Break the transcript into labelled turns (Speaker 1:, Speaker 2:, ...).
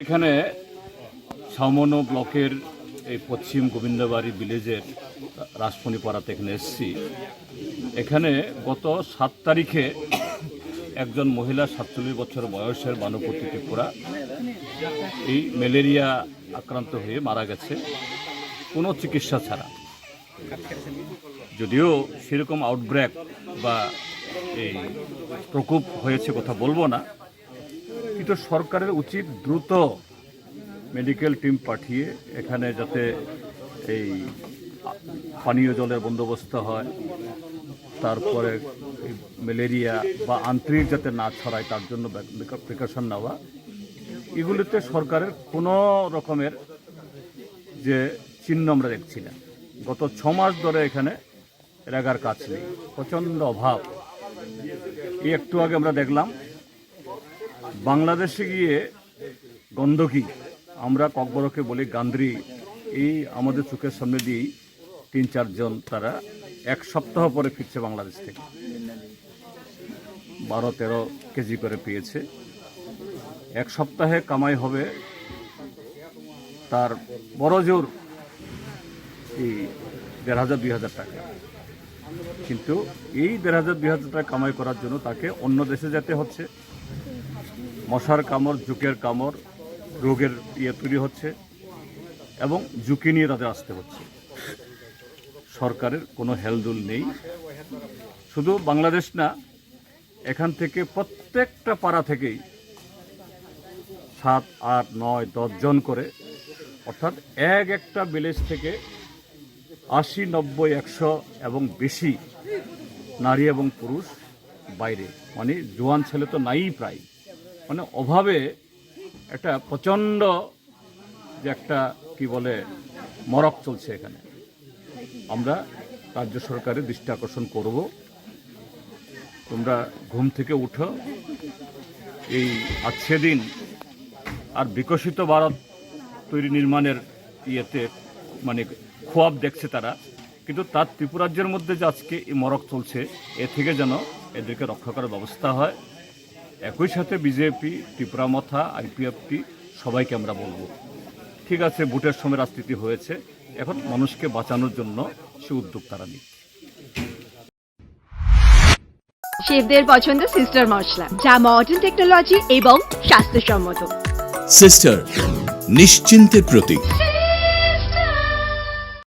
Speaker 1: এখানে সামনো ব্লকের এই পশ্চিম গোবিন্দবাড়ি ভিলেজের রাসমণিপাড়াতে এখানে এসেছি। এখানে গত 7 তারিখে একজন মহিলা 47 বছর বয়সের বানুপতি ত্রিপুরা এই ম্যালেরিয়া আক্রান্ত হয়ে মারা গেছে কোনো চিকিৎসা ছাড়া। যদিও সেরকম আউটব্রেক বা এই প্রকোপ হয়েছে কথা বলবো না, কিন্তু সরকারের উচিত দ্রুত মেডিকেল টিম পাঠিয়ে এখানে যাতে এই পানীয় জলের বন্দোবস্ত হয়, তারপরে ম্যালেরিয়া বা আন্ত্রিক যাতে না ছড়ায় তার জন্য প্রিকশন নেওয়া। এগুলিতে সরকারের কোনো রকমের যে চিহ্ন আমরা দেখছি না। গত 6 মাস ধরে এখানে এলাকার কাজ নেই, প্রচণ্ড অভাব। এই একটু আগে আমরা দেখলাম বাংলাদেশে গিয়ে গন্ধকি, আমরা ককবরকে বলি গান্দ্রি, এই আমাদের চোখের সামনে দিয়েই 3-4 জন তারা 1 সপ্তাহ পরে ফিরছে বাংলাদেশ থেকে। 12-13 কেজি করে পেয়েছে। 1 সপ্তাহে কামাই হবে তার বড় জোর এই 1500-2000 টাকা। কিন্তু এই 1500-2000 টাকা কামাই করার জন্য তাকে অন্য দেশে যেতে হচ্ছে। মশার কামড়, জুকের কামড়, রোগের তৈরি হচ্ছে এবং ঝুঁকি নিয়ে তাদের আসতে হচ্ছে। সরকারের কোনো হেলদোল নেই। শুধু বাংলাদেশ না, এখান থেকে প্রত্যেকটা পাড়া থেকেই 7, 8, 9, 10 জন করে, অর্থাৎ একটা ভিলেজ থেকে 80, 90, 100 এবং বেশি নারী এবং পুরুষ বাইরে, মানে জোয়ান ছেলে তো নাই প্রায়। মানে অভাবে একটা প্রচণ্ড যে একটা কি বলে মরক চলছে এখানে। আমরা রাজ্য সরকারের দৃষ্টি আকর্ষণ করব, তোমরা ঘুম থেকে উঠো। এই আজকে দিন আর বিকশিত ভারত তৈরি নির্মাণের মানে খোয়াব দেখছে তারা, কিন্তু তার ত্রিপুরাজ্যের মধ্যে যে আজকে এই মরক চলছে, এ থেকে যেন এদেরকে রক্ষা করার ব্যবস্থা হয়। একই সাথে বিজেপি, ত্রিপুরা মথা, আইপিএফটি সবাইকে আমরা বলবো, ঠিক আছে, ভোটের সময় রাজনীতি হয়েছে, এখন মানুষকে বাঁচানোর জন্য সে উদ্যোগ তারা নিক।
Speaker 2: শেফদের পছন্দ সিস্টার মশলা, যা মডার্ন টেকনোলজি এবং স্বাস্থ্যসম্মত।
Speaker 3: সিস্টার, নিশ্চিন্তের প্রতীক।